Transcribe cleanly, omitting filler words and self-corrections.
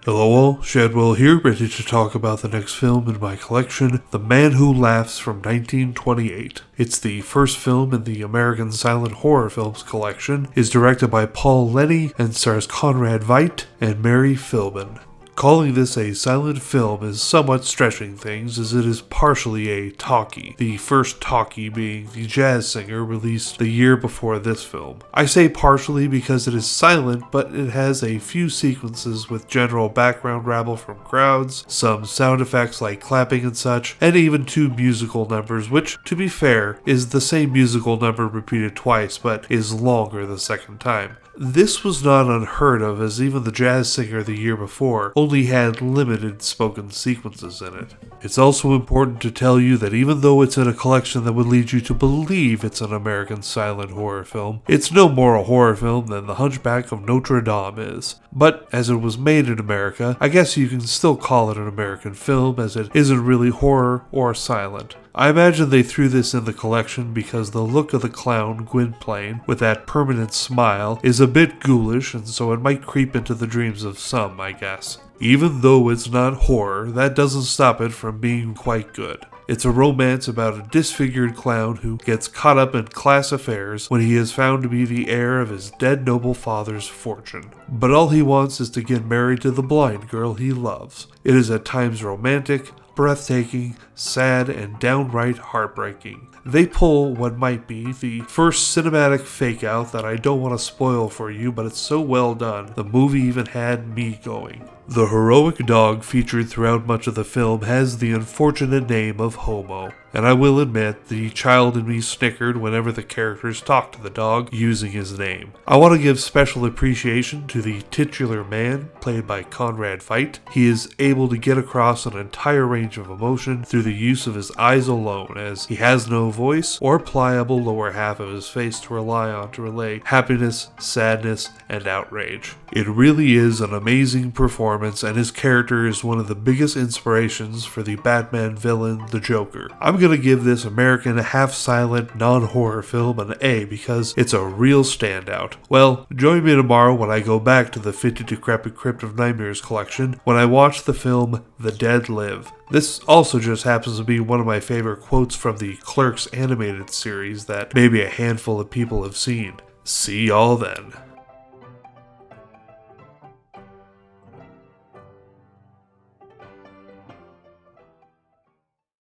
Hello all, Shadwell here, ready to talk about the next film in my collection, The Man Who Laughs from 1928. It's the first film in the American Silent Horror Films collection, is directed by Paul Lenny, and stars Conrad Veidt and Mary Philbin. Calling this a silent film is somewhat stretching things, as it is partially a talkie, the first talkie being The Jazz Singer, released the year before this film. I say partially because it is silent, but it has a few sequences with general background rabble from crowds, some sound effects like clapping and such, and even two musical numbers, which, to be fair, is the same musical number repeated twice, but is longer the second time. This was not unheard of, as even The Jazz Singer the year before only had limited spoken sequences in it. It's also important to tell you that even though it's in a collection that would lead you to believe it's an American silent horror film, it's no more a horror film than The Hunchback of Notre Dame is. But as it was made in America, I guess you can still call it an American film, as it isn't really horror or silent. I imagine they threw this in the collection because the look of the clown Gwynplaine, with that permanent smile, is a bit ghoulish, and so it might creep into the dreams of some, I guess. Even though it's not horror, that doesn't stop it from being quite good. It's a romance about a disfigured clown who gets caught up in class affairs when he is found to be the heir of his dead noble father's fortune. But all he wants is to get married to the blind girl he loves. It is at times romantic, breathtaking, sad, and downright heartbreaking. They pull what might be the first cinematic fake-out that I don't want to spoil for you, but it's so well done, the movie even had me going. The heroic dog featured throughout much of the film has the unfortunate name of Homo, and I will admit the child in me snickered whenever the characters talked to the dog using his name. I want to give special appreciation to the titular man, played by Conrad Veidt. He is able to get across an entire range of emotion through the use of his eyes alone, as he has no voice or pliable lower half of his face to rely on to relay happiness, sadness, and outrage. It really is an amazing performance, and his character is one of the biggest inspirations for the Batman villain, the Joker. I'm gonna give this American half-silent, non-horror film an A because it's a real standout. Well, join me tomorrow when I go back to the 50 Decrepit Crypt of Nightmares collection when I watch the film The Dead Live. This also just happens to be one of my favorite quotes from the Clerks animated series that maybe a handful of people have seen. See y'all then.